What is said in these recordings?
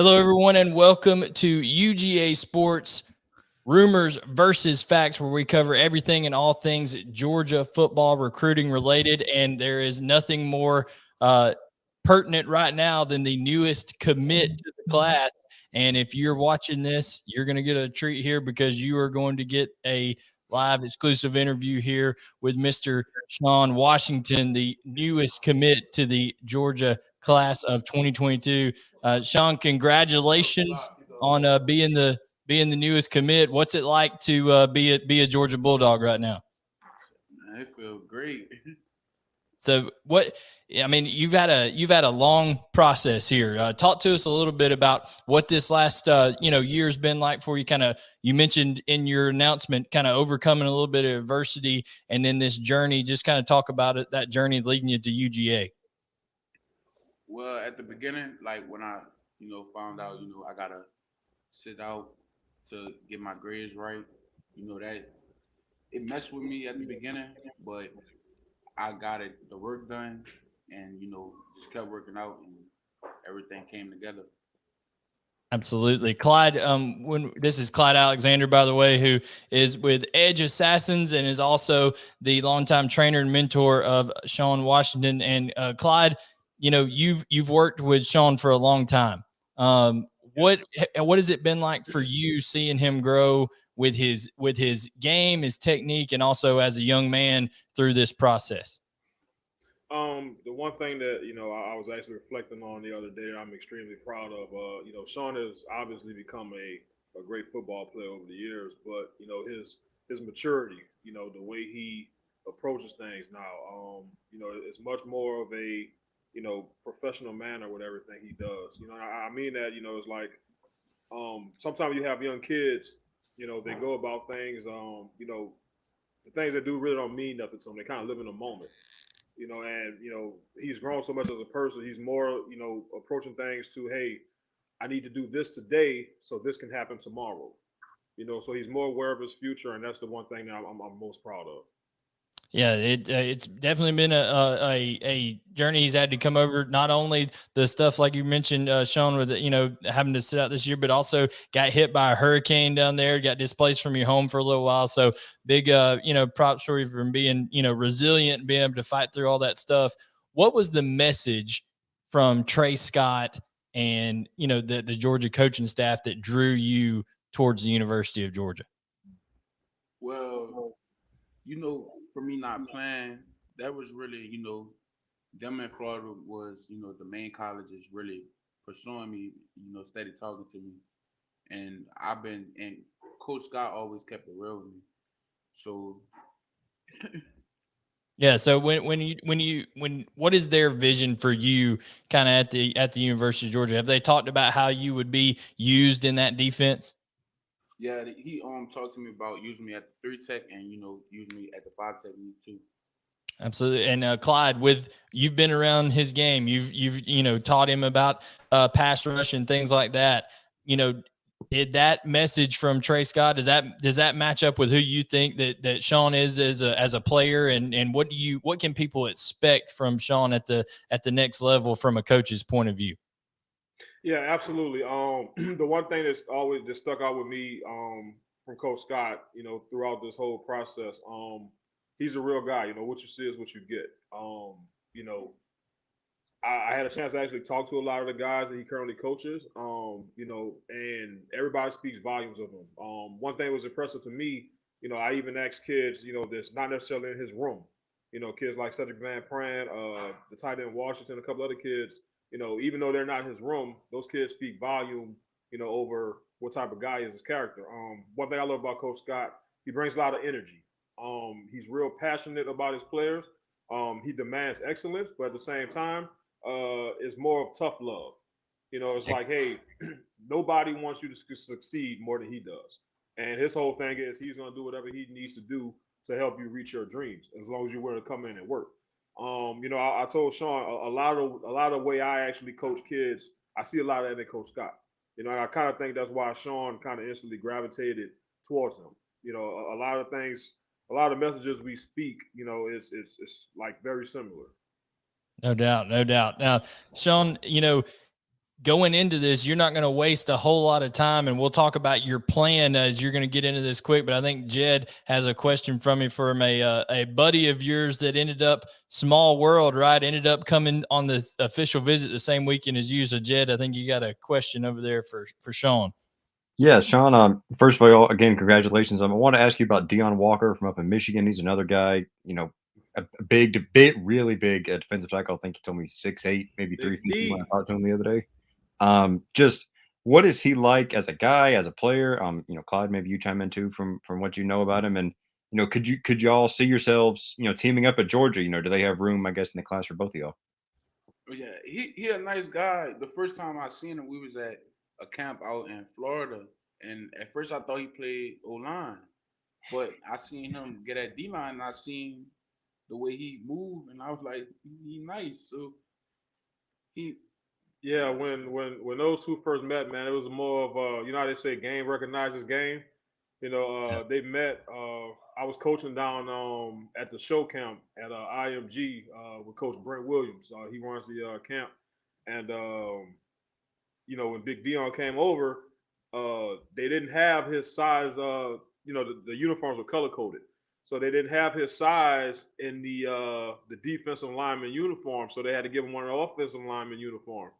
Hello, everyone, and welcome to UGA Sports Rumors versus Facts, where we cover everything and all things Georgia football recruiting related. And there is nothing more uh, pertinent right now than the newest commit to the class. And if you're watching this, you're going to get a treat here because you are going to get a live exclusive interview here with Mr. Sean Washington, the newest commit to the Georgia class of 2022. Sean, congratulations on being the newest commit. What's it like to be a Georgia Bulldog right now? I feel great. So what I mean, you've had a long process here. Talk to us a little bit about what this last year's been like for you. You mentioned in your announcement, kind of overcoming a little bit of adversity, and then this journey. Just kind of talk about it, that journey leading you to UGA. Well, at the beginning, like when I, found out, I gotta sit out to get my grades right. That it messed with me at the beginning, but I got the work done, and just kept working out, and everything came together. Absolutely. Clyde, when this is Clyde Alexander, by the way, who is with Edge Assassins and is also the longtime trainer and mentor of Sean Washington. And Clyde, you've worked with Sean for a long time. What what has it been like for you seeing him grow with his game, his technique, and also as a young man through this process? The one thing that I was actually reflecting on the other day, I'm extremely proud of. Sean has obviously become a great football player over the years, but his maturity, the way he approaches things now, it's much more of a professional manner with everything he does. I mean that it's like sometimes you have young kids, they go about things, the things they do really don't mean nothing to them. They kind of live in a moment, and he's grown so much as a person. He's more approaching things to, hey, I need to do this today so this can happen tomorrow. So he's more aware of his future, and that's the one thing that I'm most proud of. Yeah, it's definitely been a journey he's had to come over. Not only the stuff like you mentioned, Sean, with having to sit out this year, but also got hit by a hurricane down there, got displaced from your home for a little while. So big, props for you from being resilient and being able to fight through all that stuff. What was the message from Trey Scott and the Georgia coaching staff that drew you towards the University of Georgia? Well, for me not playing, that was really, them in Florida was, the main colleges really pursuing me, steady talking to me. And Coach Scott always kept it real with me. So Yeah. So when what is their vision for you kind of at the University of Georgia? Have they talked about how you would be used in that defense? yeah, he talked to me about using me at the 3 tech and using me at the 5 technique too. Absolutely. And Clyde, with you've been around his game, you've taught him about pass rush and things like that. You know, did that message from Trey Scott does that match up with who you think that Sean is as a player, and what can people expect from Sean at the next level from a coach's point of view? Yeah, absolutely. The one thing that's always just stuck out with me from Coach Scott, throughout this whole process, he's a real guy. What you see is what you get. You know, I had a chance to actually talk to a lot of the guys that he currently coaches, and everybody speaks volumes of him. One thing that was impressive to me, I even asked kids, that's not necessarily in his room, kids like Cedric Van Pran, the tight end Washington, a couple other kids, even though they're not in his room, those kids speak volume, over what type of guy is his character. One thing I love about Coach Scott, he brings a lot of energy. He's real passionate about his players. He demands excellence, but at the same time, is more of tough love. It's like, hey, nobody wants you to succeed more than he does. And his whole thing is he's going to do whatever he needs to do to help you reach your dreams, as long as you're willing to come in and work. I told Sean a lot of way I actually coach kids. I see a lot of that in Coach Scott. And I kind of think that's why Sean kind of instantly gravitated towards him. A lot of things, a lot of messages we speak, it's like very similar. No doubt, no doubt. Now, Sean, going into this, you're not going to waste a whole lot of time, and we'll talk about your plan as you're going to get into this quick. But I think Jed has a question from me from a buddy of yours that ended up, small world, right? Ended up coming on the official visit the same weekend as you. So Jed, I think you got a question over there for Sean. Yeah, Sean, first of all, again, congratulations. I want to ask you about Dion Walker from up in Michigan. He's another guy, a really big defensive tackle. I think he told me 6'8", maybe 350 when I talked to him the other day. Just what is he like as a guy, as a player? Clyde, maybe you chime in too from what you know about him. And, could y'all see yourselves, teaming up at Georgia? Do they have room, I guess, in the class for both of y'all? Yeah, he a nice guy. The first time I seen him, we was at a camp out in Florida, and at first I thought he played O-line, but I seen him get at D-line, and I seen the way he moved, and I was like, he nice. So he. Yeah, when those two first met, man, it was more of how they say game recognizes game. They met. I was coaching down at the show camp at IMG with Coach Brent Williams. He runs the camp, and when Big Dion came over, they didn't have his size. The uniforms were color coded, so they didn't have his size in the defensive lineman uniform. So they had to give him one of the offensive lineman uniform.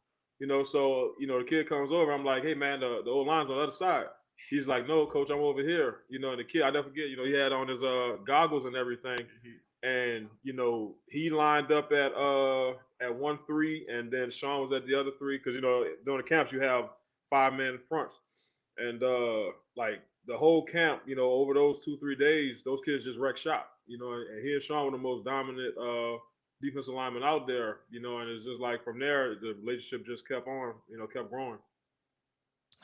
So the kid comes over. I'm like, hey man, the old line's on the other side. He's like, no, coach, I'm over here. And the kid, I never forget. He had on his goggles and everything, and he lined up at 1-3, and then Sean was at the other 3 because during the camps you have 5-man fronts, and like the whole camp, over those 2-3 days, those kids just wrecked shop. And he and Sean were the most dominant defensive linemen out there. And it's just like from there the relationship just kept on, kept growing.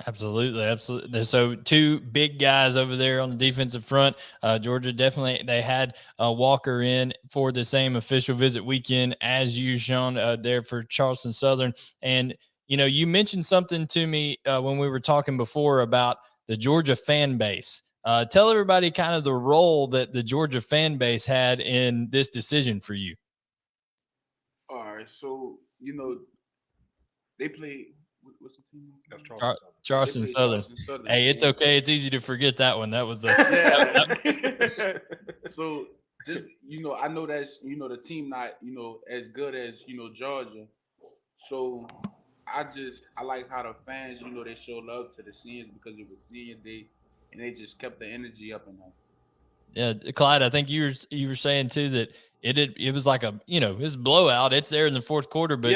Absolutely. So 2 big guys over there on the defensive front. Georgia definitely, they had Walker in for the same official visit weekend as you, Sean, there for Charleston Southern. And, you mentioned something to me when we were talking before about the Georgia fan base. Tell everybody kind of the role that the Georgia fan base had in this decision for you. All right, so they play. What's the team? That's Charleston Southern. Hey, it's okay. It's easy to forget that one. That was the. So just I know that's the team not as good as Georgia. So I like how the fans they show love to the seniors because it was senior day, and they just kept the energy up in there. Yeah, Clyde, I think you were saying too that it was like it's blowout. It's there in the fourth quarter, but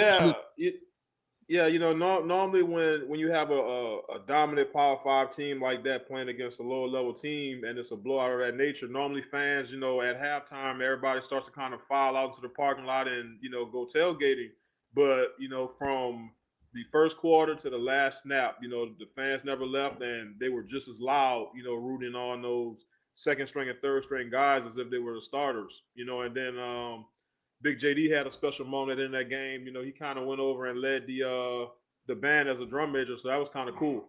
normally when you have a dominant Power 5 team like that playing against a lower level team and it's a blowout of that nature, normally fans, at halftime, everybody starts to kind of file out into the parking lot and, go tailgating. But, from the first quarter to the last snap, the fans never left and they were just as loud, rooting on those second string and third string guys as if they were the starters, and then Big JD had a special moment in that game. He kind of went over and led the band as a drum major, so that was kind of cool.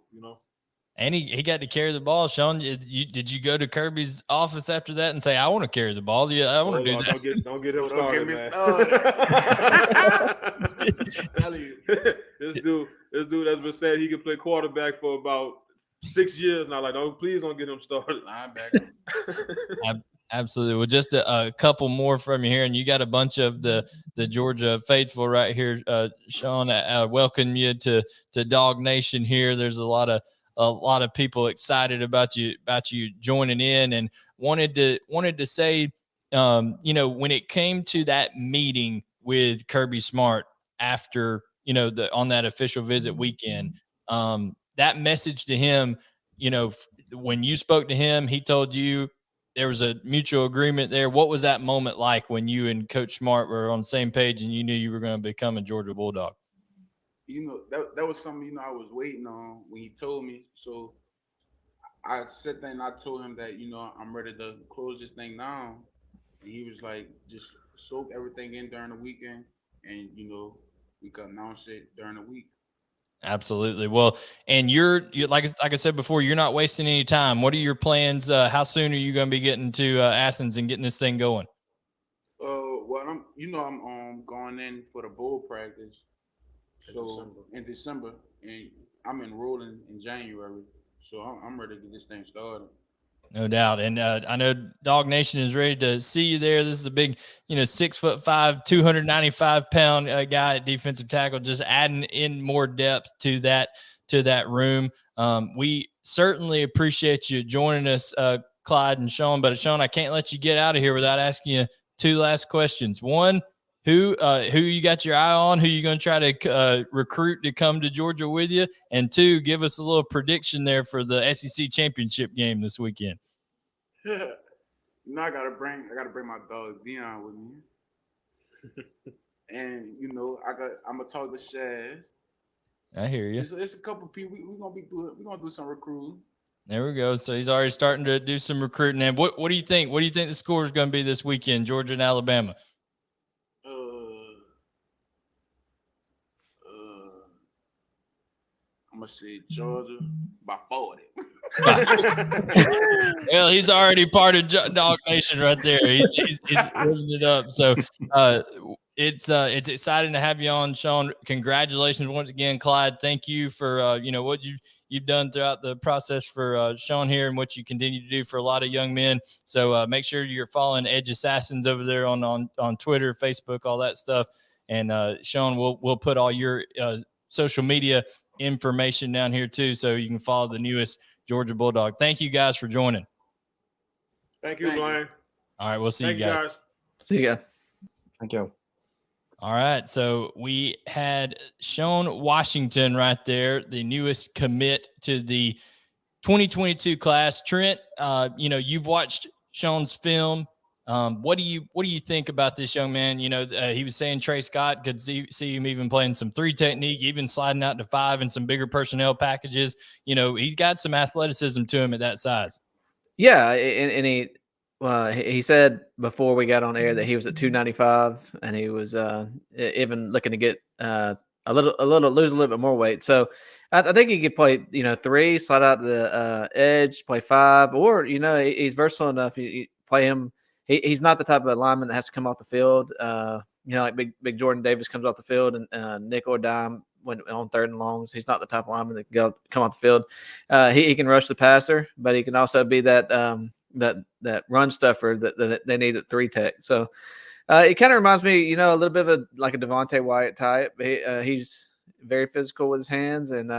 And he got to carry the ball. Sean, did you go to Kirby's office after that and say, "I want to carry the ball"? Yeah, I want to do that. Don't get him started, man. This dude has been saying he can play quarterback for about 6 years now. Like, please don't get him started. Linebacker. Absolutely. Well, just a couple more from you here, and you got a bunch of the Georgia faithful right here. Sean, welcome you to Dog Nation here. There's a lot of people excited about you joining in, and wanted to say, when it came to that meeting with Kirby Smart after on that official visit weekend, that message to him, when you spoke to him, he told you there was a mutual agreement there. What was that moment like when you and Coach Smart were on the same page and you knew you were going to become a Georgia Bulldog? That was something I was waiting on when he told me. So I sat there and I told him that I'm ready to close this thing down, and he was like, just soak everything in during the weekend, and we could announce it during the week. Absolutely. Well, and you're like I said before, you're not wasting any time. What are your plans? How soon are you going to be getting to Athens and getting this thing going? Well, I'm going in for the bowl practice, So in December, and I'm enrolling in January. So I'm ready to get this thing started. No doubt. And I know Dog Nation is ready to see you there. This is a big, 6'5", 295-pound guy at defensive tackle, just adding in more depth to that room. We certainly appreciate you joining us, Clyde and Sean. But Sean, I can't let you get out of here without asking you two last questions. One, who you got your eye on, who you going to try to recruit to come to Georgia with you, and two, give us a little prediction there for the SEC championship game this weekend. I gotta bring my dog Dion with me, and I'm gonna talk to Shaz. I hear you. It's a couple people. We're gonna do some recruiting. There we go. So he's already starting to do some recruiting. And what do you think? What do you think the score is going to be this weekend, Georgia and Alabama? I'm gonna say Georgia by 40. Well, he's already part of Dog Nation right there. He's living it up. So it's exciting to have you on, Sean. Congratulations once again, Clyde. Thank you for what you've done throughout the process for Sean here and what you continue to do for a lot of young men. So make sure you're following Edge Assassins over there on Twitter, Facebook, all that stuff. And Sean, we'll put all your social media information down here too, so you can follow the newest Georgia Bulldog. Thank you guys for joining. Thank you, Blaine. All right, we'll see you guys. See you guys. Thank you. All right, so we had Sean Washington right there, the newest commit to the 2022 class. Trent, you've watched Sean's film. What do you think about this young man? He was saying Trey Scott could see him even playing some 3 technique, even sliding out to 5 and some bigger personnel packages. He's got some athleticism to him at that size. Yeah, and he said before we got on air that he was at 295, and he was even looking to get lose a little bit more weight. So I think he could play 3, slide out to the edge, play 5, or he's versatile enough. You play him. He's not the type of lineman that has to come off the field. Like big Jordan Davis comes off the field and nickel or dime when on 3rd and longs. He's not the type of lineman that can come off the field. He can rush the passer, but he can also be that run stuffer that they need at 3 tech. So it kind of reminds me, a little bit of like a Devontae Wyatt type. He's very physical with his hands and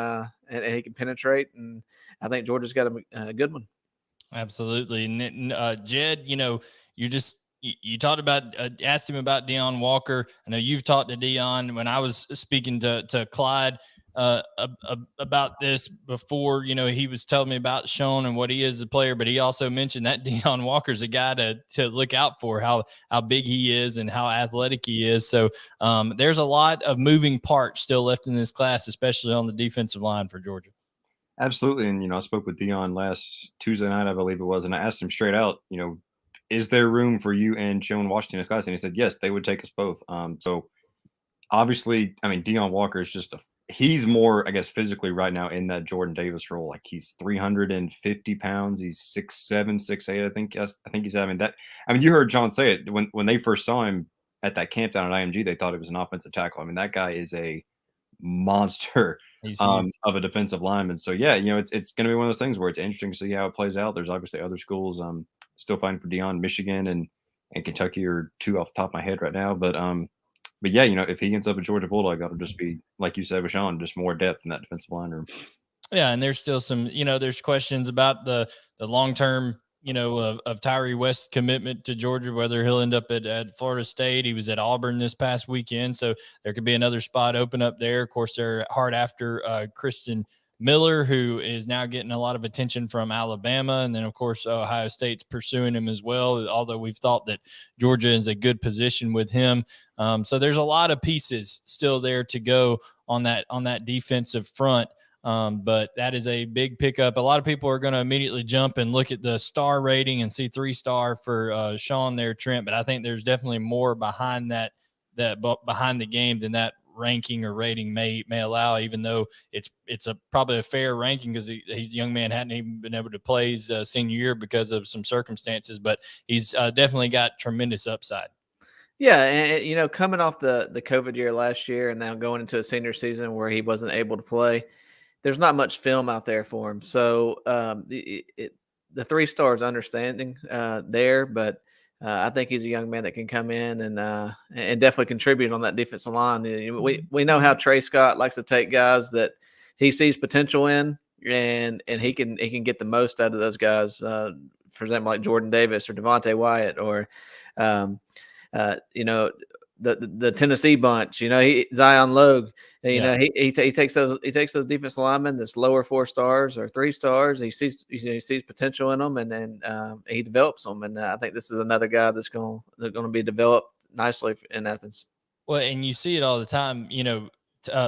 he can penetrate. And I think Georgia's got a good one. Absolutely. And Jed, you talked about, asked him about Dion Walker. I know you've talked to Dion. When I was speaking to Clyde about this before, he was telling me about Sean and what he is as a player, but he also mentioned that Dion Walker's a guy to look out for, how big he is and how athletic he is. So there's a lot of moving parts still left in this class, especially on the defensive line for Georgia. Absolutely. And, I spoke with Dion last Tuesday night, I believe it was, and I asked him straight out, is there room for you and Sean Washington in class? And he said, yes, they would take us both. So obviously, Dion Walker is he's more, I guess, physically right now in that Jordan Davis role. Like he's 350 pounds. He's 6'7", 6'8", I think he's having that. You heard John say it when they first saw him at that camp down at IMG, they thought it was an offensive tackle. That guy is a monster of a defensive lineman. So yeah, it's going to be one of those things where it's interesting to see how it plays out. There's obviously other schools still fighting for Dion. Michigan and Kentucky are 2 off the top of my head right now. But yeah, if he ends up a Georgia Bulldog, that'll just be, like you said with Sean, just more depth in that defensive line room. Yeah, and there's still some, there's questions about the long-term, of Tyree West's commitment to Georgia, whether he'll end up at Florida State. He was at Auburn this past weekend, so there could be another spot open up there. Of course, they're hard after Christian Miller, who is now getting a lot of attention from Alabama. And then, of course, Ohio State's pursuing him as well, although we've thought that Georgia is a good position with him. So there's a lot of pieces still there to go on that defensive front. But that is a big pickup. A lot of people are going to immediately jump and look at the star rating and see 3-star for Sean there, Trent. But I think there's definitely more behind that behind the game than that ranking or rating may allow, even though it's probably a fair ranking because he's a young man, hadn't even been able to play his senior year because of some circumstances, but he's definitely got tremendous upside. Yeah, and you know, coming off the COVID year last year, and now going into a senior season where he wasn't able to play, there's not much film out there for him. So the 3 stars understanding there, but I think he's a young man that can come in and definitely contribute on that defensive line. We know how Trey Scott likes to take guys that he sees potential in, and he can get the most out of those guys. For example, like Jordan Davis or Devontae Wyatt or um, you know, the Tennessee bunch, Zion Logue, he takes those defensive linemen that's lower 4 stars or 3 stars. He sees potential in them, and then he develops them. And I think this is another guy that's going to be developed nicely in Athens. Well, and you see it all the time,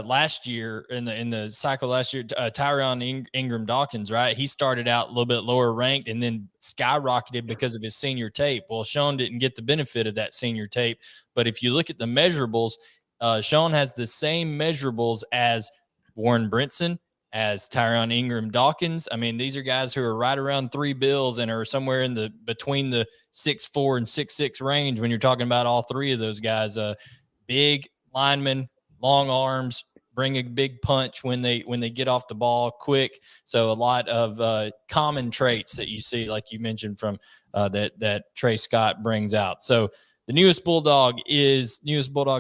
last year in the cycle last year, Tyron Ingram Dawkins, right? He started out a little bit lower ranked and then skyrocketed because of his senior tape. Well, Sean didn't get the benefit of that senior tape, but if you look at the measurables, Sean has the same measurables as Warren Brinson, as Tyron Ingram Dawkins. I mean, these are guys who are right around 3 bills and are somewhere in between the 6'4" and 6'6" range when you're talking about all 3 of those guys. Big linemen, long arms, bring a big punch when they get off the ball quick. So a lot of common traits that you see, like you mentioned, from that Trey Scott brings out. So the newest Bulldog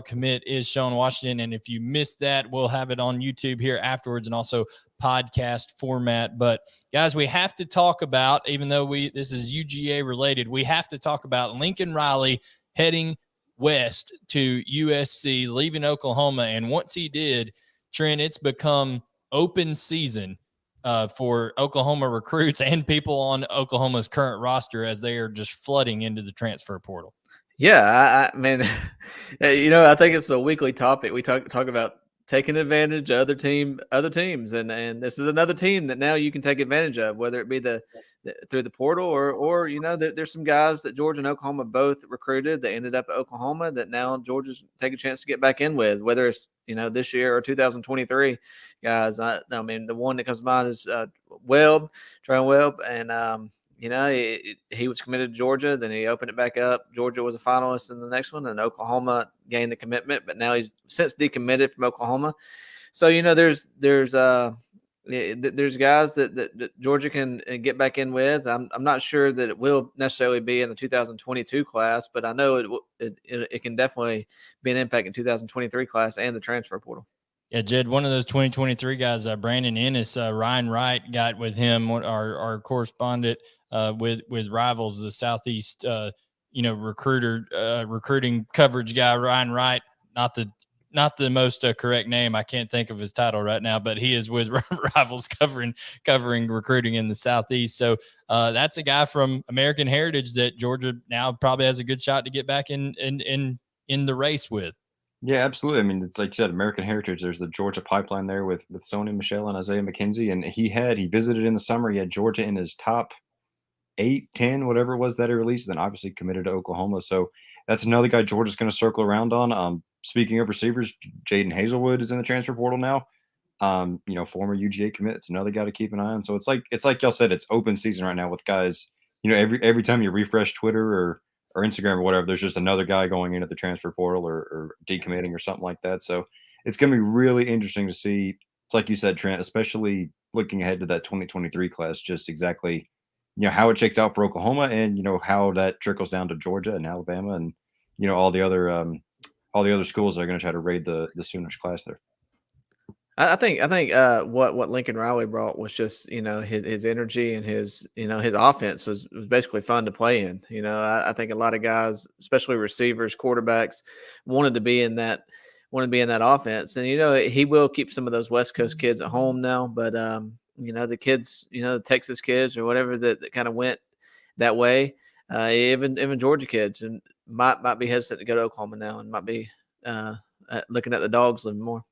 commit is Sean Washington. And if you missed that, we'll have it on YouTube here afterwards and also podcast format. But guys, we have to talk about, even though this is UGA related, we have to talk about Lincoln Riley heading west to USC, leaving Oklahoma. And once he did, Trent, it's become open season for Oklahoma recruits and people on Oklahoma's current roster as they are just flooding into the transfer portal. Yeah, I mean, I think it's a weekly topic. We talk about taking advantage of other teams, and this is another team that now you can take advantage of, whether it be through the portal or there's some guys that Georgia and Oklahoma both recruited that ended up at Oklahoma that now Georgia's take a chance to get back in with, whether it's this year or 2023 guys. I mean, the one that comes to mind is Tryon Webb, and he was committed to Georgia. Then he opened it back up. Georgia was a finalist in the next one, and Oklahoma gained the commitment. But now he's since decommitted from Oklahoma. So there's guys that Georgia can get back in with. I'm not sure that it will necessarily be in the 2022 class, but I know it can definitely be an impact in 2023 class and the transfer portal. Yeah, Jed, one of those 2023 guys, Brandon Ennis, Ryan Wright got with him, our correspondent with Rivals, the Southeast, recruiting coverage guy, Ryan Wright, not the most correct name. I can't think of his title right now, but he is with Rivals covering recruiting in the Southeast. So that's a guy from American Heritage that Georgia now probably has a good shot to get back in the race with. Yeah, absolutely. I mean, it's like you said, American Heritage. There's the Georgia pipeline there with Sony Michel and Isaiah McKenzie. And he visited in the summer. He had Georgia in his top 8, 10, whatever it was that he released, then obviously committed to Oklahoma. So that's another guy Georgia's going to circle around on. Speaking of receivers, Jaden Hazelwood is in the transfer portal now. Former UGA commit. It's another guy to keep an eye on. So it's like y'all said, it's open season right now with guys. Every time you refresh Twitter or Instagram or whatever, there's just another guy going into the transfer portal or decommitting or something like that. So it's going to be really interesting to see. It's like you said, Trent, especially looking ahead to that 2023 class, just exactly how it shakes out for Oklahoma and how that trickles down to Georgia and Alabama and all the other schools that are going to try to raid the Sooners class there. I think what Lincoln Riley brought was just his energy and his his offense was basically fun to play in. I think a lot of guys, especially receivers, quarterbacks, wanted to be in that offense, and he will keep some of those West Coast kids at home now, but the kids, the Texas kids or whatever that kind of went that way, even Georgia kids and might be hesitant to go to Oklahoma now and might be looking at the Dogs a little more.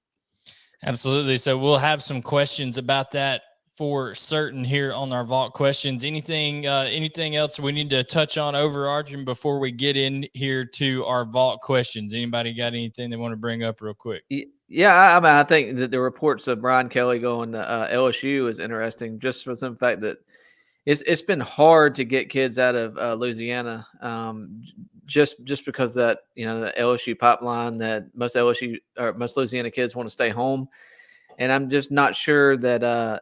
Absolutely. So we'll have some questions about that for certain here on our Vault questions. Anything else we need to touch on overarching before we get in here to our Vault questions? Anybody got anything they want to bring up real quick? Yeah, I think that the reports of Brian Kelly going to LSU is interesting, just for some fact that it's been hard to get kids out of Louisiana, just because that the LSU pipeline, that most LSU or most Louisiana kids want to stay home, and I'm just not sure that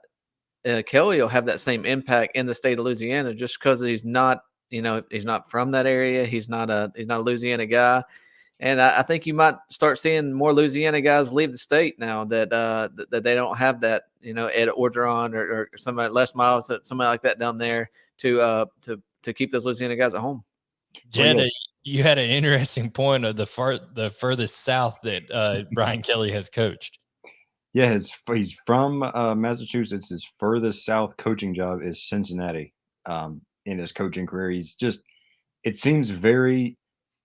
Kelly will have that same impact in the state of Louisiana, just because he's not he's not from that area. He's not a Louisiana guy. And I think you might start seeing more Louisiana guys leave the state now that that they don't have that, Ed Orgeron or somebody, Les Miles, somebody like that down there to keep those Louisiana guys at home. Jed, you had an interesting point of the furthest south that Brian Kelly has coached. Yeah, he's from Massachusetts. His furthest south coaching job is Cincinnati. In his coaching career, it seems very.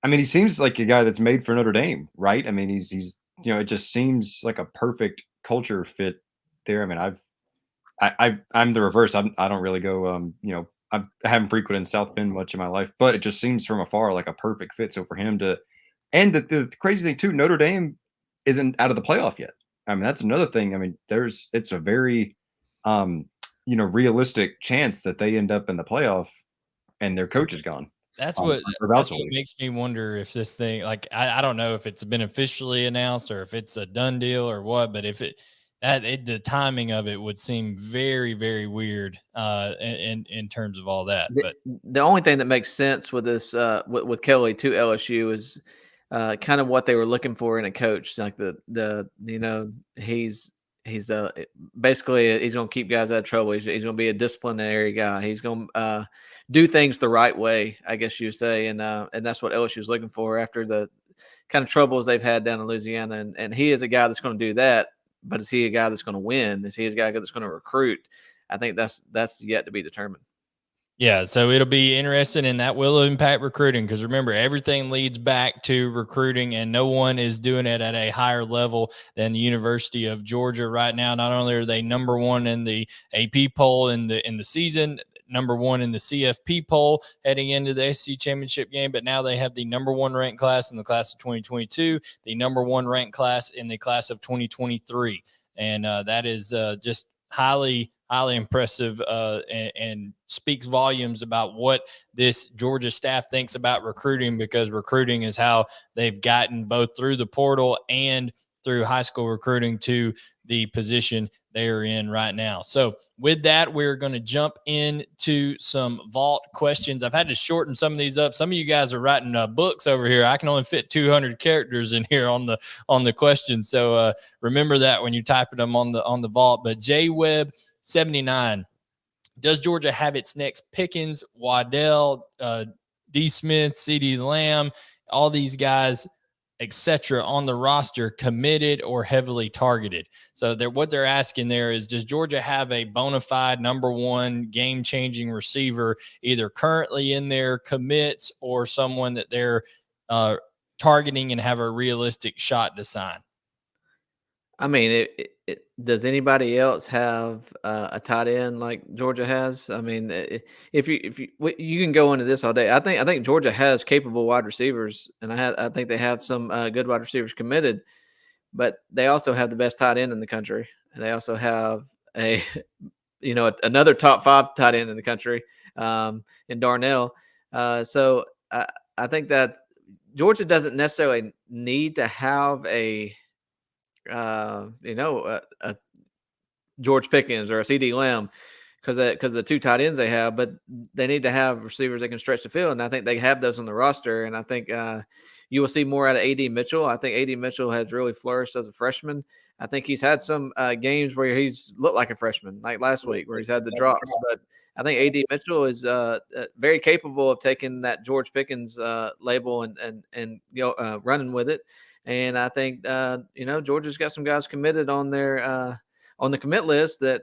I mean, he seems like a guy that's made for Notre Dame, right? I mean, he's it just seems like a perfect culture fit there. I mean, I'm the reverse. I don't really go. I haven't frequented South Bend much in my life, but it just seems from afar like a perfect fit. So for him to, and the crazy thing too, Notre Dame isn't out of the playoff yet. I mean, that's another thing. I mean, it's a very, realistic chance that they end up in the playoff and their coach is gone. That's what makes me wonder if this thing, like, I don't know if it's been officially announced or if it's a done deal or what, but if the timing of it would seem very, very weird in terms of all that. But the only thing that makes sense with this with Kelly to LSU is kind of what they were looking for in a coach. Like he's basically he's going to keep guys out of trouble. He's going to be a disciplinary guy. He's going to do things the right way, I guess you say, and that's what LSU is looking for after the kind of troubles they've had down in Louisiana. And he is a guy that's going to do that. But is he a guy that's going to win? Is he a guy that's going to recruit? I think that's yet to be determined. Yeah, so it'll be interesting, and that will impact recruiting because remember, everything leads back to recruiting, and no one is doing it at a higher level than the University of Georgia right now. Not only are they number one in the AP poll in the season, number one in the CFP poll heading into the SEC championship game, but now they have the number one ranked class in the class of 2022, the number one ranked class in the class of 2023, and that is just highly impressive and speaks volumes about what this Georgia staff thinks about recruiting, because recruiting is how they've gotten both through the portal and through high school recruiting to the position they are in right now. So with that, we're going to jump into some vault questions. I've had to shorten some of these up. Some of you guys are writing books over here. I can only fit 200 characters in here on the questions. So remember that when you're typing them on the vault. But J Webb 79. Does Georgia have its next Pickens, Waddell, D. Smith, CeeDee Lamb, all these guys, etc., on the roster committed or heavily targeted? So what they're asking there is, does Georgia have a bona fide number one game-changing receiver either currently in their commits or someone that they're targeting and have a realistic shot to sign? I mean, does anybody else have a tight end like Georgia has? I mean, if you can go into this all day. I think Georgia has capable wide receivers, and I think they have some good wide receivers committed, but they also have the best tight end in the country, and they also have another top 5 tight end in the country, in Darnell. So I think that Georgia doesn't necessarily need to have a George Pickens or a CeeDee Lamb because of the 2 tight ends they have, but they need to have receivers that can stretch the field, and I think they have those on the roster. And I think you will see more out of A.D. Mitchell. I think A.D. Mitchell has really flourished as a freshman. I think he's had some games where he's looked like a freshman, like last week where he's had the drops. But I think A.D. Mitchell is very capable of taking that George Pickens label and running with it. And I think Georgia's got some guys committed on their on the commit list that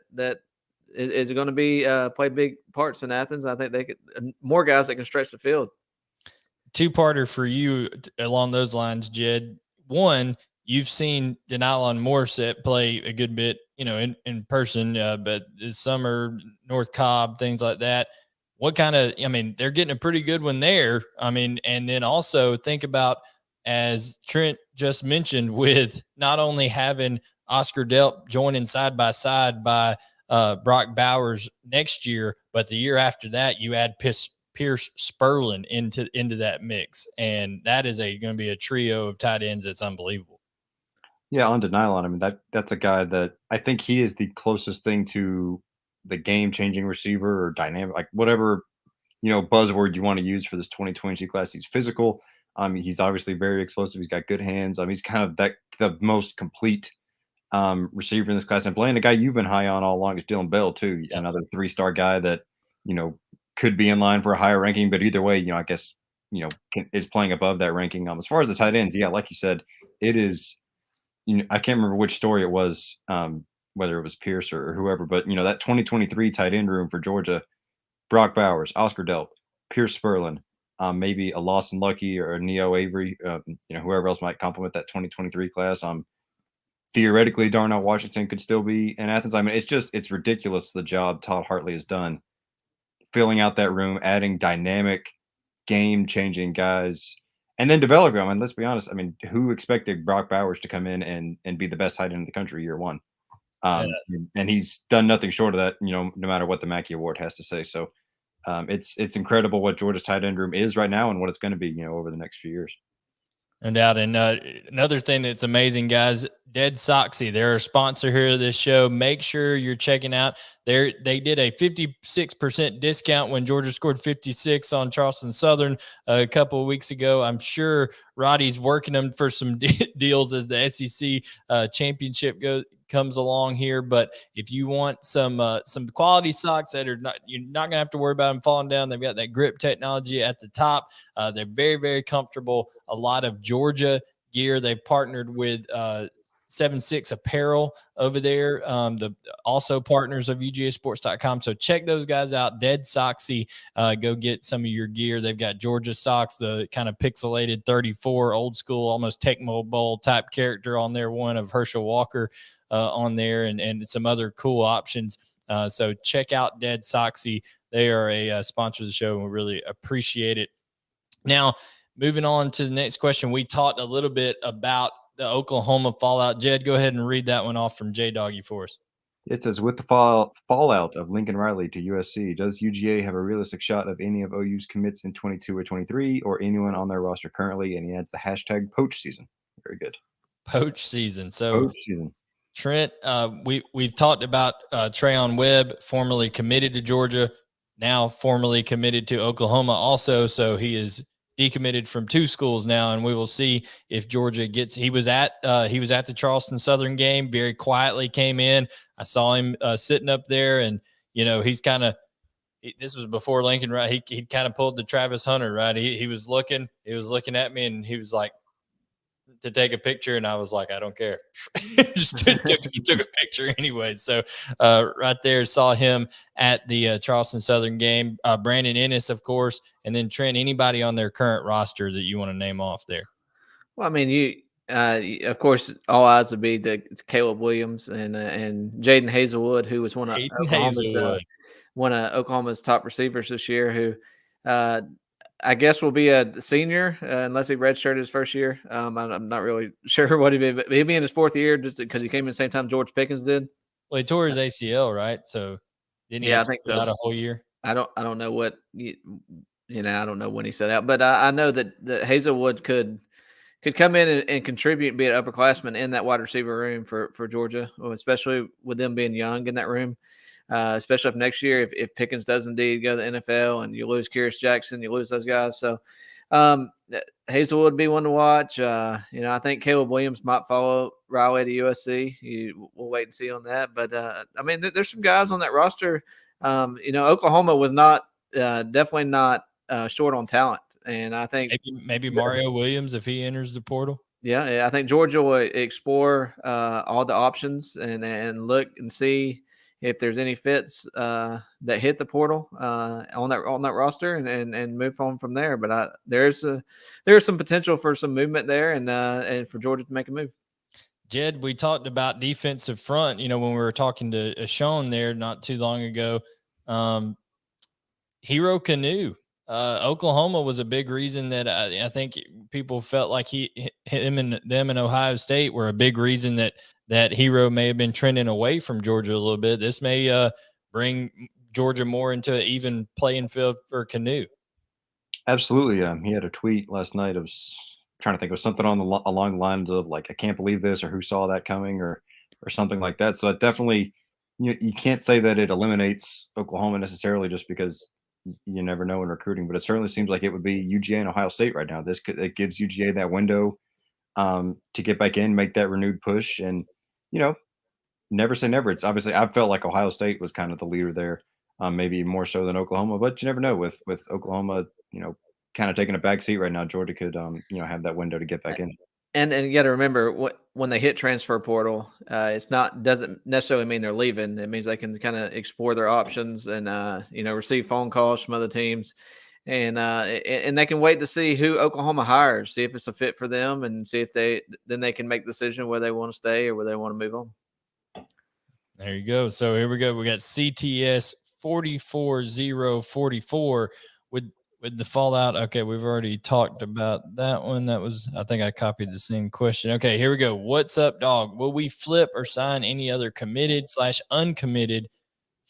is going to be play big parts in Athens. I think they could more guys that can stretch the field. Two-parter for you along those lines, Jed. One, you've seen Denylon Morissette play a good bit, in person, but this summer, North Cobb, things like that. What kind of, they're getting a pretty good one there. And then also think about, as Trent just mentioned, with not only having Oscar Delp joining side by side by Brock Bowers next year, but the year after that, you add Pierce Spurlin into that mix, and that is going to be a trio of tight ends that's unbelievable. Yeah, on to Nylon. I mean, that's a guy that I think he is the closest thing to the game-changing receiver or dynamic, like whatever, buzzword you want to use for this 2022 class. He's physical. He's obviously very explosive. He's got good hands. He's kind of the most complete receiver in this class. And Blaine, the guy you've been high on all along is Dylan Bell too. Yeah. Another 3-star guy that, could be in line for a higher ranking, but either way, I guess, is playing above that ranking. As far as the tight ends, yeah, like you said, it is, I can't remember which story it was, whether it was Pierce or whoever, but that 2023 tight end room for Georgia, Brock Bowers, Oscar Delp, Pierce Spurlin, maybe a Lawson Lucky or a Neo Avery, whoever else might complement that 2023 class. Theoretically, Darnell Washington could still be in Athens. I mean, it's ridiculous the job Todd Hartley has done filling out that room, adding dynamic, game-changing guys, and then developing them. And let's be honest, I mean, who expected Brock Bowers to come in and be the best tight end in the country year one? And he's done nothing short of that, no matter what the Mackey Award has to say. So it's incredible what Georgia's tight end room is right now and what it's going to be, over the next few years. No doubt. And another thing that's amazing, guys, Dead Soxy, they're a sponsor here of this show. Make sure you're checking out. They did a 56% discount when Georgia scored 56 on Charleston Southern a couple of weeks ago. I'm sure Roddy's working them for some deals as the SEC championship comes along here. But if you want some quality socks that you're not gonna have to worry about them falling down, they've got that grip technology at the top. They're very, very comfortable. A lot of Georgia gear. They've partnered with 7-6 Apparel over there, the also partners of UGASports.com. So check those guys out. Dead Soxy, go get some of your gear. They've got Georgia socks, the kind of pixelated 34, old school, almost Tecmo Bowl type character on there, one of Herschel Walker on there, and some other cool options. So check out Dead Soxy. They are a sponsor of the show, and we really appreciate it. Now, moving on to the next question, we talked a little bit about the Oklahoma fallout. Jed, go ahead and read that one off from J-Doggy for us. It says, with the fallout of Lincoln Riley to USC, does UGA have a realistic shot of any of OU's commits in 22 or 23 or anyone on their roster currently? And he adds the hashtag poach season. Very good. Poach season. So poach season. Trent, we've talked about Trayon Webb, formerly committed to Georgia, now formerly committed to Oklahoma also. So he is decommitted from 2 schools now, and we will see if Georgia gets. He was at the Charleston Southern game, very quietly came in. I saw him sitting up there, and he's kind of. This was before Lincoln, right? He kind of pulled the Travis Hunter, right? He was looking at me, and he was like, to take a picture, and I was like, I don't care. Just took a picture anyway. So right there, saw him at the Charleston Southern game. Brandon Ennis, of course, and then Trent. Anybody on their current roster that you want to name off there? Well, I mean, of course, all eyes would be to Caleb Williams and Jaden Hazelwood, who was one of Oklahoma's top receivers this year, who I guess will be a senior unless he redshirted his first year. I'm not really sure what he'd be, but he'll be in his 4th year just because he came in the same time George Pickens did. Well, he tore his ACL, right? So didn't he? I think so. Out a whole year. I don't know what I don't know when he set out, but I know that Hazelwood could come in and contribute and be an upperclassman in that wide receiver room for Georgia, especially with them being young in that room. Especially if next year, if Pickens does indeed go to the NFL and you lose Kyrus Jackson, you lose those guys. So Hazelwood would be one to watch. I think Caleb Williams might follow Riley to USC. We'll wait and see on that. But, I mean, there's some guys on that roster. Oklahoma was definitely not short on talent. And I think maybe Mario Williams if he enters the portal. Yeah, I think Georgia will explore all the options and look and see if there's any fits that hit the portal on that roster and move on from there. But there's some potential for some movement there and for Georgia to make a move. Jed, we talked about defensive front, when we were talking to Sean there not too long ago. Hero Kanu, Oklahoma was a big reason that I think people felt like him and them in Ohio State were a big reason that that Hero may have been trending away from Georgia a little bit. This may bring Georgia more into an even playing field for Canoe. Absolutely. He had a tweet last night. I was trying to think of something along the lines of like, "I can't believe this," or "Who saw that coming," or something like that. So it definitely, you can't say that it eliminates Oklahoma necessarily just because you never know in recruiting, but it certainly seems like it would be UGA and Ohio State right now. It gives UGA that window to get back in, make that renewed push, and you know, never say never. It's obviously I felt like Ohio State was kind of the leader there, maybe more so than Oklahoma, but you never know with Oklahoma, kind of taking a back seat right now. Georgia could, have that window to get back in. And you got to remember when they hit transfer portal, doesn't necessarily mean they're leaving. It means they can kind of explore their options and receive phone calls from other teams, and they can wait to see who Oklahoma hires, see if it's a fit for them, and see if then they can make the decision whether they want to stay or whether they want to move on. There you go. So here we go. We got CTS 44044 with the fallout. Okay, we've already talked about that one. I think I copied the same question. Okay, here we go. What's up, dog? Will we flip or sign any other committed/uncommitted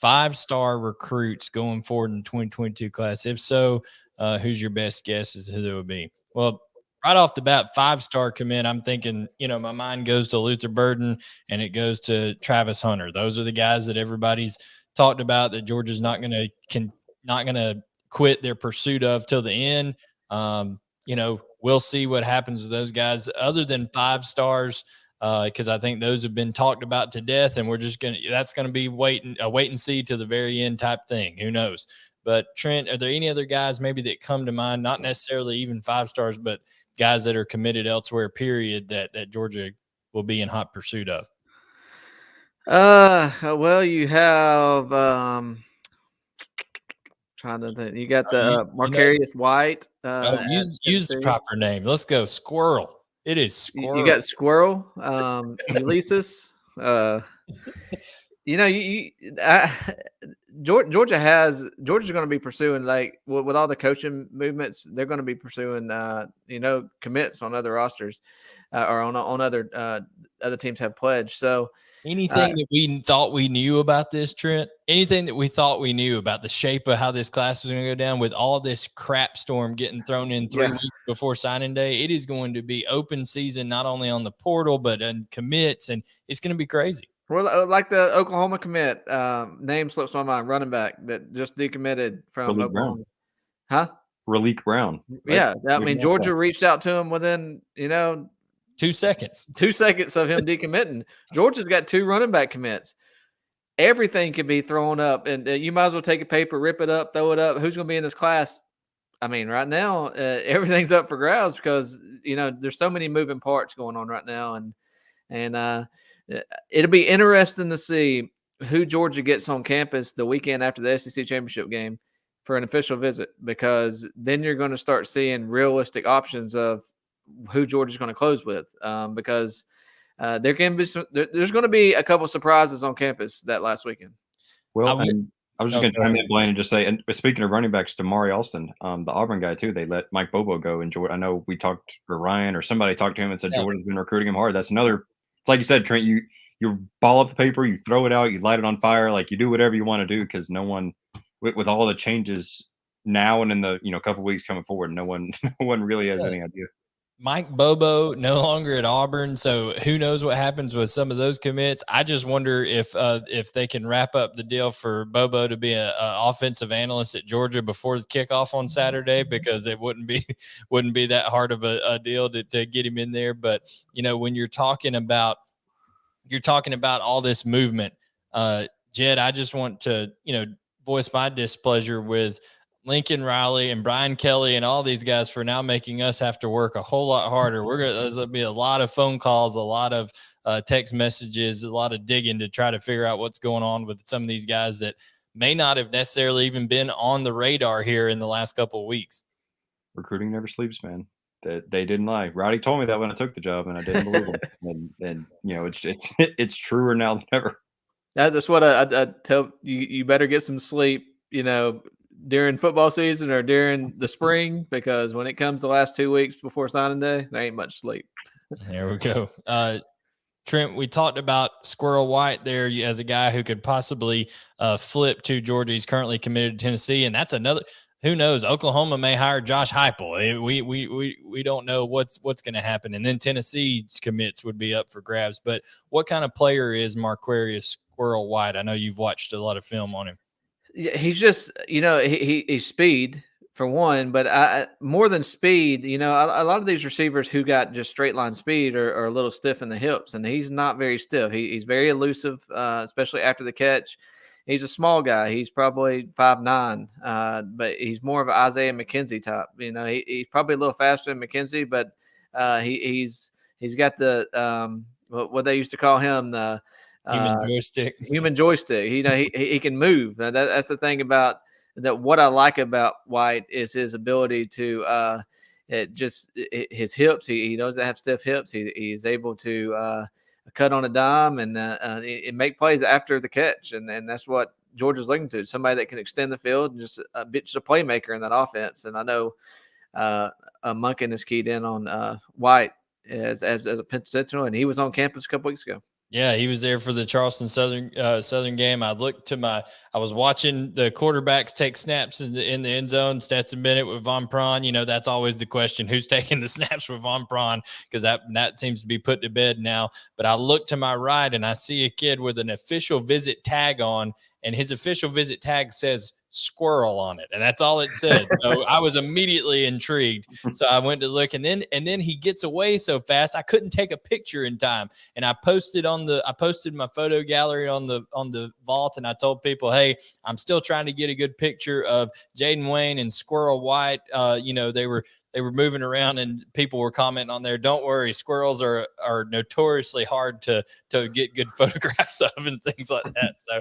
5-star recruits going forward in the 2022 class? If so, who's your best guess as to who it would be? Well, right off the bat, 5-star commit, I'm thinking, my mind goes to Luther Burden and it goes to Travis Hunter. Those are the guys that everybody's talked about that Georgia's not going to quit their pursuit of till the end. We'll see what happens with those guys other than 5 stars. Because I think those have been talked about to death, and that's going to be wait and see to the very end type thing. Who knows? But Trent, are there any other guys maybe that come to mind? Not necessarily even 5 stars, but guys that are committed elsewhere. Period. That Georgia will be in hot pursuit of. Well, you have trying to think. You got the Marcarius White. Use the proper name. Let's go Squirrel. It is Squirrel. You got Squirrel, Ulysses. Georgia's going to be pursuing, like, with all the coaching movements, they're going to be pursuing, commits on other rosters, or on other teams have pledged. So anything that we thought we knew about this, Trent, anything that we thought we knew about the shape of how this class was going to go down with all this crap storm getting thrown in 3 weeks before signing day, it is going to be open season, not only on the portal, but in commits, and it's going to be crazy. Well, like the Oklahoma commit, name slips my mind, running back that just decommitted from Raleek Oklahoma. Brown. Huh? Raleek Brown. Right? Yeah. I mean, Georgia reached out to him within, 2 seconds. 2 seconds of him decommitting. Georgia's got 2 running back commits. Everything can be thrown up, and you might as well take a paper, rip it up, throw it up. Who's going to be in this class? I mean, right now, everything's up for grabs because, there's so many moving parts going on right now. And it'll be interesting to see who Georgia gets on campus the weekend after the SEC championship game for an official visit, because then you're going to start seeing realistic options of who Georgia's going to close with, because there's going to be a couple surprises on campus that last weekend. Well, I was just going to chime in, Blaine, and just say, and speaking of running backs, Damari Alston, the Auburn guy too, they let Mike Bobo go, and I know we talked, or Ryan or somebody talked to him and said Georgia's been recruiting him hard. That's another. It's like you said, Trent. You ball up the paper, you throw it out, you light it on fire, like you do whatever you want to do, because no one, with all the changes now and in the couple weeks coming forward, no one really has any idea. Mike Bobo no longer at Auburn, so who knows what happens with some of those commits. I just wonder if they can wrap up the deal for Bobo to be an offensive analyst at Georgia before the kickoff on Saturday, because it wouldn't be that hard of a deal to get him in there. But when you're talking about all this movement, Jed, I just want to voice my displeasure with Lincoln Riley and Brian Kelly and all these guys for now making us have to work a whole lot harder. There's going to be a lot of phone calls, a lot of text messages, a lot of digging to try to figure out what's going on with some of these guys that may not have necessarily even been on the radar here in the last couple of weeks. Recruiting never sleeps, man. They didn't lie. Rowdy told me that when I took the job, and I didn't believe him. And it's truer now than ever. That's what I tell you. You better get some sleep, during football season or during the spring, because when it comes the last 2 weeks before signing day, there ain't much sleep. There we go. Trent, we talked about Squirrel White there as a guy who could possibly flip to Georgia. He's currently committed to Tennessee, and that's another. Who knows? Oklahoma may hire Josh Heupel. We don't know what's going to happen, and then Tennessee's commits would be up for grabs. But what kind of player is Marquarius Squirrel White? I know you've watched a lot of film on him. Yeah, he's just, he's speed for one, but I more than speed, a lot of these receivers who got just straight line speed are a little stiff in the hips, and he's not very stiff. He's very elusive, especially after the catch. He's a small guy. He's probably 5'9", but he's more of an Isaiah McKenzie type. He's probably a little faster than McKenzie, but he's got the what they used to call him, the Human joystick. Human joystick. He can move. That's the thing about that. What I like about White is his ability to his hips. He doesn't have stiff hips. He's able to cut on a dime and make plays after the catch, and that's what Georgia's looking to. Somebody that can extend the field, and just a playmaker in that offense. And I know Monken is keyed in on White as a potential, and he was on campus a couple weeks ago. Yeah, he was there for the Charleston Southern game. I was watching the quarterbacks take snaps in the end zone, stats a minute with Von Prawn. That's always the question: who's taking the snaps with Von Prawn? Because that seems to be put to bed now. But I look to my right and I see a kid with an official visit tag on, and his official visit tag says Squirrel on it, and that's all it said. So I was immediately intrigued. So I went to look, and then he gets away so fast I couldn't take a picture in time. And I posted my photo gallery on the vault, and I told people, hey, I'm still trying to get a good picture of Jaden Wayne and Squirrel White. They were moving around, and people were commenting on there. Don't worry, squirrels are notoriously hard to get good photographs of and things like that. So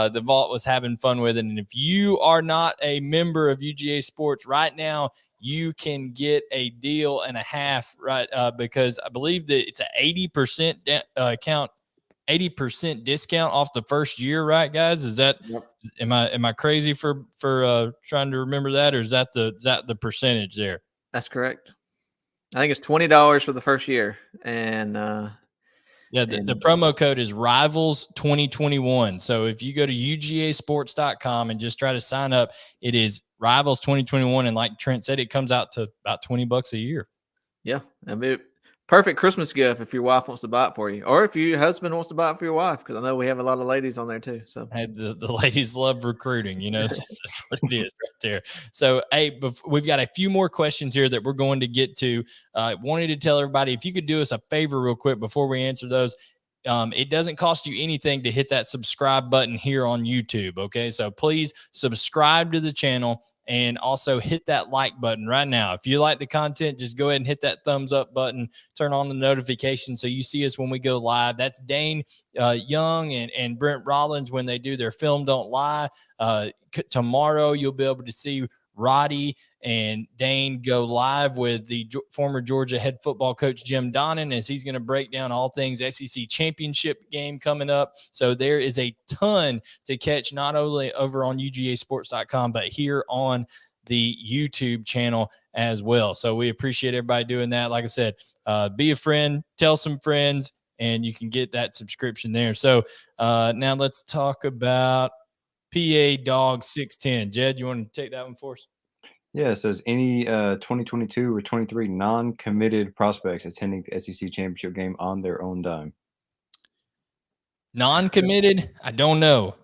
the vault was having fun with it. And if you are not a member of UGA Sports right now, you can get a deal and a half, right? Because I believe that it's an 80% discount off the first year, right, guys? Is that am I crazy for trying to remember that, or is that the percentage there? That's correct. I think it's $20 for the first year, and the promo code is Rivals 2021. So if you go to UGAsports.com and just try to sign up, it is Rivals 2021, and like Trent said, it comes out to about $20 a year. Yeah, I mean, perfect Christmas gift if your wife wants to buy it for you, or if your husband wants to buy it for your wife, because I know we have a lot of ladies on there too. So the ladies love recruiting, that's what it is right there. So, hey, we've got a few more questions here that we're going to get to. Wanted to tell everybody, if you could do us a favor real quick before we answer those. It doesn't cost you anything to hit that subscribe button here on YouTube. Okay, so please subscribe to the channel. And also hit that like button right now. If you like the content, just go ahead and hit that thumbs up button. Turn on the notification so you see us when we go live. That's Dane Young and Brent Rollins when they do their Film Don't Lie. Tomorrow you'll be able to see Roddy and Dane go live with the former Georgia head football coach Jim Donnan, as he's going to break down all things SEC championship game coming up. So there is a ton to catch, not only over on UGAsports.com, but here on the YouTube channel as well. So we appreciate everybody doing that. Like I said, be a friend, tell some friends, and you can get that subscription there. So now let's talk about PA Dog 610. Jed, you want to take that one for us? Yeah, it says any 2022 or 23 non-committed prospects attending the SEC championship game on their own dime. Non-committed, I don't know.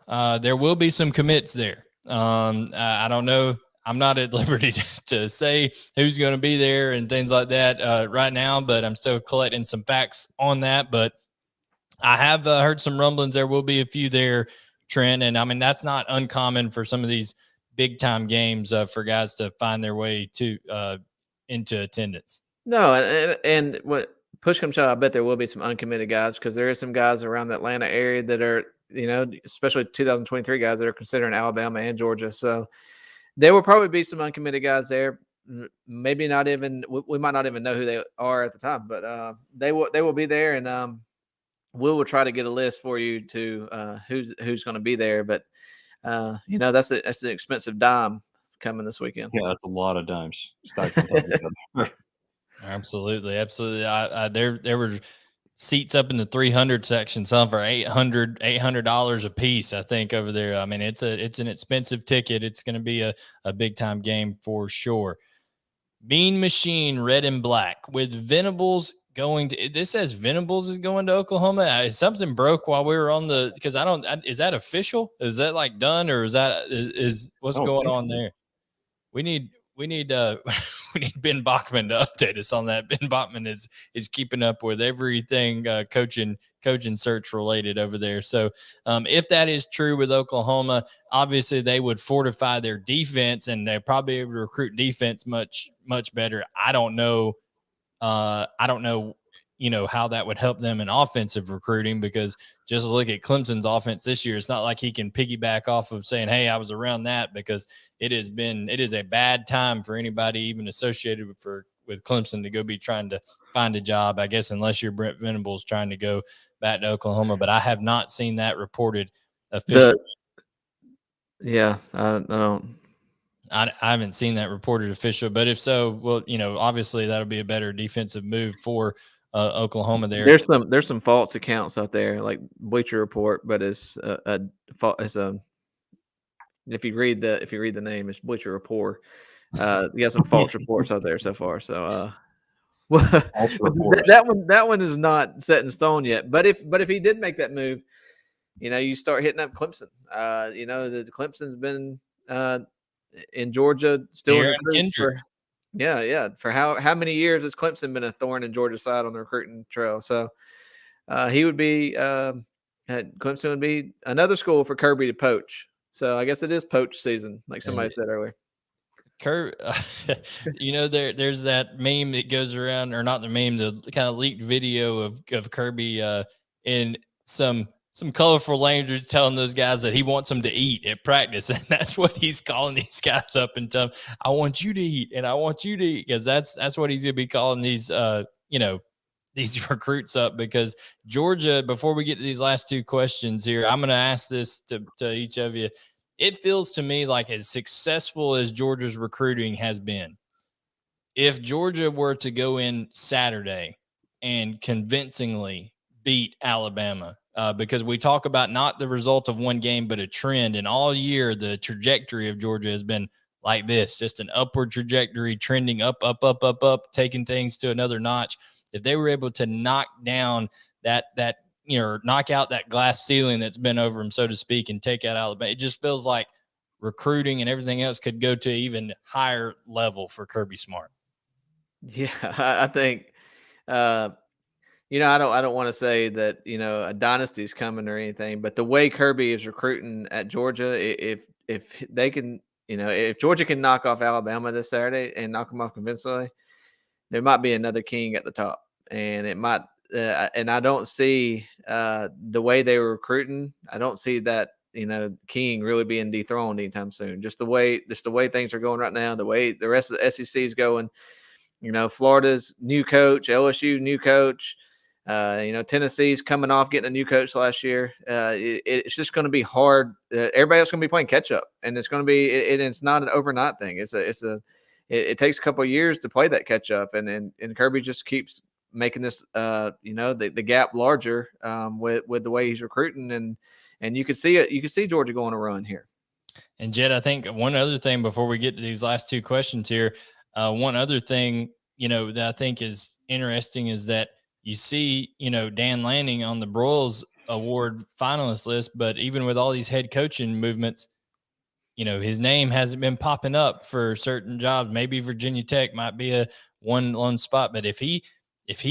There will be some commits there. I don't know. I'm not at liberty to say who's going to be there and things like that right now, but I'm still collecting some facts on that. But I have heard some rumblings. There will be a few there, Trent. And I mean, that's not uncommon for some of these big time games for guys to find their way to into attendance. No, and what push comes to shove, I bet there will be some uncommitted guys, because there are some guys around the Atlanta area that are, especially 2023 guys that are considering Alabama and Georgia. So there will probably be some uncommitted guys there. Maybe not even, we might not even know who they are at the time, but they will be there, and we will try to get a list for you to who's going to be there. But that's an expensive dime coming this weekend. Yeah, that's a lot of dimes. Absolutely. There were seats up in the 300 section selling for $800 a piece, I think, over there. I mean, it's an expensive ticket. It's going to be a big time game for sure. Mean Machine, red and black, with Venables going to. This says Venables is going to Oklahoma. Something broke while we were on the, because is that official? Is that like done, or is what's going on there? We need we need Ben Bachman to update us on that. Ben Bachman is keeping up with everything coaching search related over there. So if that is true with Oklahoma, obviously they would fortify their defense, and they're probably able to recruit defense much better. I don't know, how that would help them in offensive recruiting, because just look at Clemson's offense this year. It's not like he can piggyback off of saying, hey, I was around that, because it is a bad time for anybody even associated with Clemson to go be trying to find a job, I guess, unless you're Brent Venables trying to go back to Oklahoma. But I have not seen that reported officially. I don't. I haven't seen that reported official, but if so, well, obviously that'll be a better defensive move for Oklahoma there. There's some false accounts out there, like Bleacher Report, but it's if you read the name, it's Bleacher Report. You got some false reports out there so far. So that one is not set in stone yet. But if he did make that move, you start hitting up Clemson. The Clemson's been in Georgia still for how many years has Clemson been a thorn in Georgia's side on the recruiting trail? So he would be Clemson would be another school for Kirby to poach. So I guess it is poach season, like somebody said earlier. There's that meme that goes around, or not the meme, the kind of leaked video of Kirby in some colorful language telling those guys that he wants them to eat at practice. And that's what he's calling these guys up and telling them, I want you to eat, and I want you to eat, because that's what he's going to be calling these, these recruits up. Because Georgia, before we get to these last two questions here, I'm going to ask this to each of you. It feels to me like, as successful as Georgia's recruiting has been, if Georgia were to go in Saturday and convincingly beat Alabama, because we talk about not the result of one game, but a trend. And all year, the trajectory of Georgia has been like this, just an upward trajectory, trending up, taking things to another notch. If they were able to knock down knock out that glass ceiling that's been over them, so to speak, and take out Alabama, it just feels like recruiting and everything else could go to an even higher level for Kirby Smart. Yeah, I think, I don't want to say that, a dynasty is coming or anything, but the way Kirby is recruiting at Georgia, if they can, if Georgia can knock off Alabama this Saturday and knock them off convincingly, there might be another king at the top. And it might, and I don't see the way they were recruiting. I don't see that, king really being dethroned anytime soon. Just the way things are going right now, the way the rest of the SEC is going. Florida's new coach, LSU new coach. Tennessee's coming off getting a new coach last year. It's just going to be hard. Everybody else is going to be playing catch up, and it's going to be. It's not an overnight thing. It takes a couple of years to play that catch up, and Kirby just keeps making this, the gap larger with the way he's recruiting, and you could see it. You could see Georgia going a run here. And Jed, I think one other thing before we get to these last two questions here, one other thing that I think is interesting is that you see Dan Lanning on the Broyles Award finalist list, but even with all these head coaching movements, his name hasn't been popping up for certain jobs. Maybe Virginia Tech might be a one spot, but if he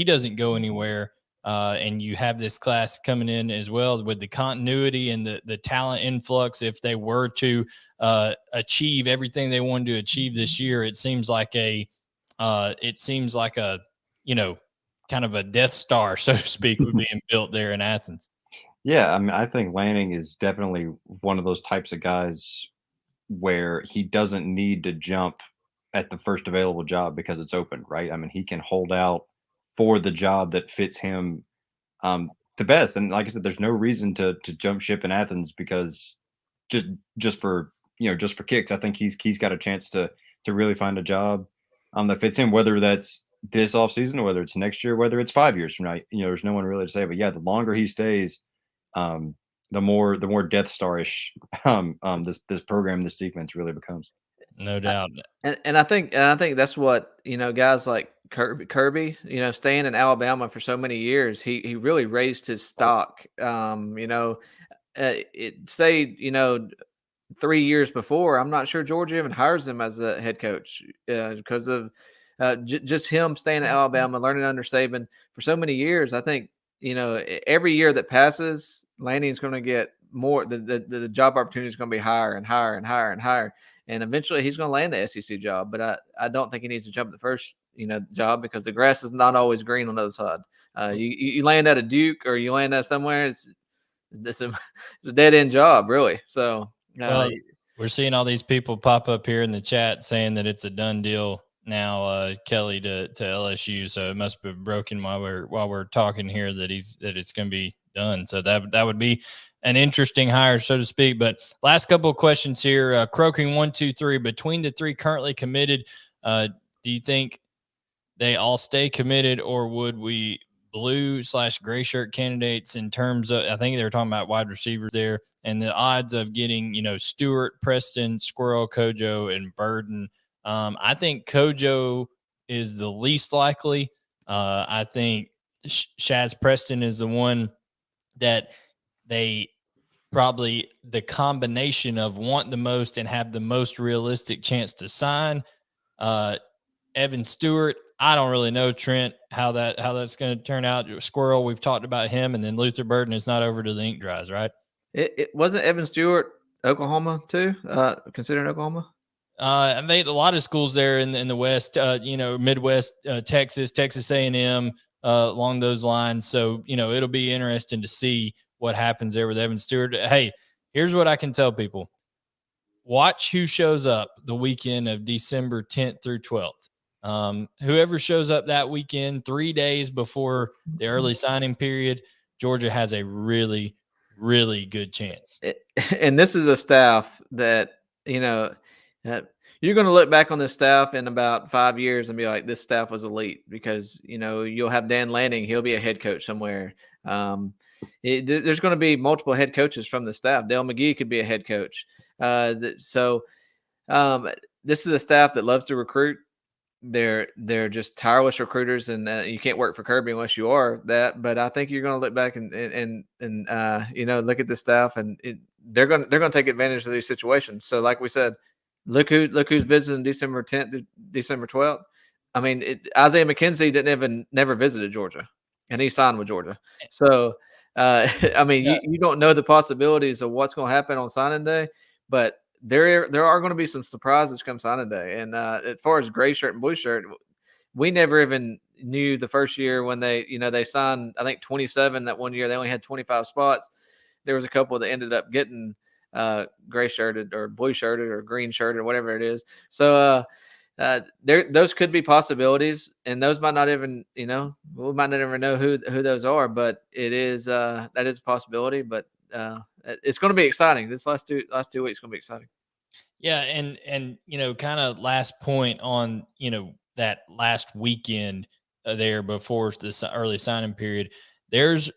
doesn't go anywhere, and you have this class coming in as well with the continuity and the talent influx, if they were to achieve everything they wanted to achieve this year, it seems like a kind of a Death Star, so to speak, would being built there in Athens. Yeah, I mean, I think Lanning is definitely one of those types of guys where he doesn't need to jump at the first available job because it's open, right? I mean, he can hold out for the job that fits him the best. And like I said, there's no reason to jump ship in Athens, because just for kicks, I think he's got a chance to really find a job that fits him, whether that's this offseason, whether it's next year, whether it's 5 years from now. There's no one really to say. But yeah, the longer he stays, the more Death Star-ish this program, this defense really becomes. No doubt. And I think that's what, guys like Kirby, staying in Alabama for so many years, he really raised his stock. Say 3 years before, I'm not sure Georgia even hires him as a head coach because of just him staying at Alabama, learning under Saban for so many years. I think every year that passes, Lanning's going to get more. The job opportunity is going to be higher and higher and higher and higher, and eventually he's going to land the SEC job. But I don't think he needs to jump the first job because the grass is not always green on the other side. You land at a Duke or you land at somewhere, it's a dead end job, really. So. Well, we're seeing all these people pop up here in the chat saying that it's a done deal now, Kelly to LSU. So it must be broken while we're talking here that it's going to be done. So that would be an interesting hire, so to speak. But last couple of questions here. Croaking 1, 2, 3. Between the three currently committed, do you think they all stay committed, or would we blue/gray shirt candidates in terms of, I think they were talking about wide receivers there, and the odds of getting, Stewart, Preston, Squirrel, Kojo, and Burden. I think Kojo is the least likely. I think Shaz Preston is the one that they probably the combination of want the most and have the most realistic chance to sign. Evan Stewart, I don't really know, Trent, how that's going to turn out. Squirrel, we've talked about him, and then Luther Burden is not over to the ink dries, right? It wasn't Evan Stewart, Oklahoma too, considering Oklahoma. And a lot of schools there in the West, Midwest, Texas A&M, along those lines. So it'll be interesting to see what happens there with Evan Stewart. Hey, here's what I can tell people: watch who shows up the weekend of December 10th through 12th. Whoever shows up that weekend, 3 days before the early signing period, Georgia has a really, really good chance. And this is a staff that, you're going to look back on this staff in about 5 years and be like, this staff was elite because, you'll have Dan Lanning. He'll be a head coach somewhere. There's going to be multiple head coaches from the staff. Dale McGee could be a head coach. So this is a staff that loves to recruit. They're just tireless recruiters, and you can't work for Kirby unless you are that. But I think you're going to look back and look at the staff, and they're going to take advantage of these situations. So, like we said, look who's visiting December 10th to December 12th. I mean, Isaiah McKenzie never visited Georgia, and he signed with Georgia. So, you don't know the possibilities of what's going to happen on signing day, but there are going to be some surprises come signing day. And as far as gray shirt and blue shirt, we never even knew the first year when they signed, I think 27 that one year. They only had 25 spots. There was a couple that ended up getting gray shirted or blue shirted or green shirted or whatever it is. So those could be possibilities, and those might not even, we might not ever know who those are, but it is that is a possibility. But it's going to be exciting. This last 2 weeks going to be exciting. Yeah, and kind of last point on that last weekend there before the early signing period. There's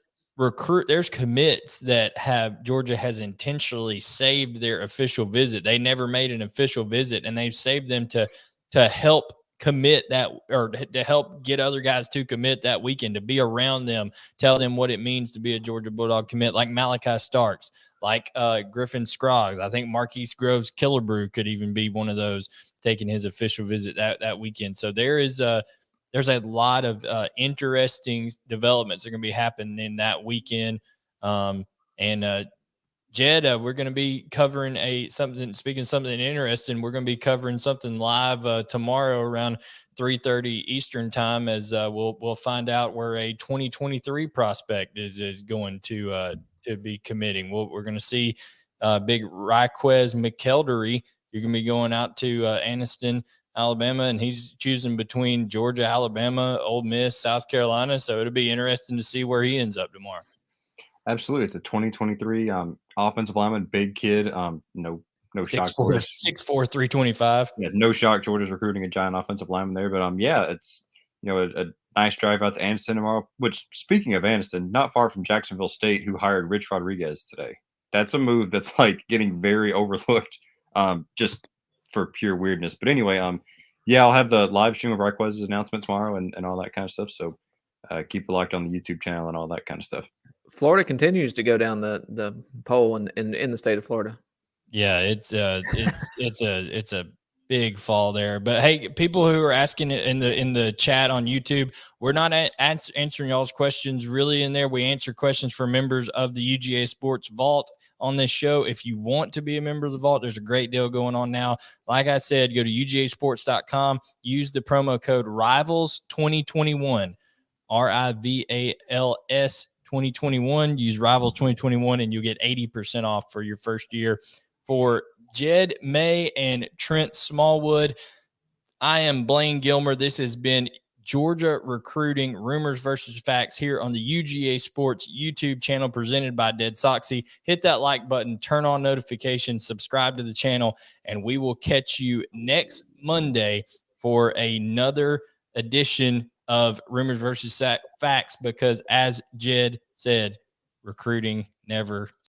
commits that have Georgia has intentionally saved their official visit. They never made an official visit, and they've saved them to help commit that, or to help get other guys to commit that weekend, to be around them, tell them what it means to be a Georgia Bulldog commit, like Malachi Starks, like Griffin Scroggs. I think Marquise Groves Killebrew could even be one of those taking his official visit that weekend. So there's a lot of interesting developments that are going to be happening in that weekend. Jed, we're going to be covering something interesting. We're going to be covering something live tomorrow around 3:30 Eastern time, as we'll find out where a 2023 prospect is going to be committing. We're going to see big Raquez McElderry. You're going to be going out to Anniston, Alabama, and he's choosing between Georgia, Alabama, Ole Miss, South Carolina. So it'll be interesting to see where he ends up tomorrow. Absolutely. It's a 2023 offensive lineman, big kid. No 6'4", shock. 325. Yeah, no shock Georgia's recruiting a giant offensive lineman there. But it's a nice drive out to Anniston tomorrow. Which, speaking of Anniston, not far from Jacksonville State, who hired Rich Rodriguez today. That's a move that's like getting very overlooked, just for pure weirdness. But anyway, yeah, I'll have the live stream of Raquez's announcement tomorrow and all that kind of stuff. So keep it locked on the YouTube channel and all that kind of stuff. Florida continues to go down the poll in the state of Florida. Yeah, it's a big fall there. But hey, people who are asking it in the chat on YouTube, we're not answering y'all's questions really in there. We answer questions for members of the UGA Sports Vault on this show. If you want to be a member of the Vault, there's a great deal going on now. Like I said, go to UGAsports.com, use the promo code RIVALS2021, RIVALS 2021. Use Rivals 2021 and you'll get 80% off for your first year. For Jed May and Trent Smallwood, I am Blaine Gilmer. This has been Georgia Recruiting Rumors versus Facts here on the UGA Sports YouTube channel presented by Dead Soxy. Hit that like button, turn on notifications, subscribe to the channel, and we will catch you next Monday for another edition of Rumors versus Facts, because as Jed said, recruiting never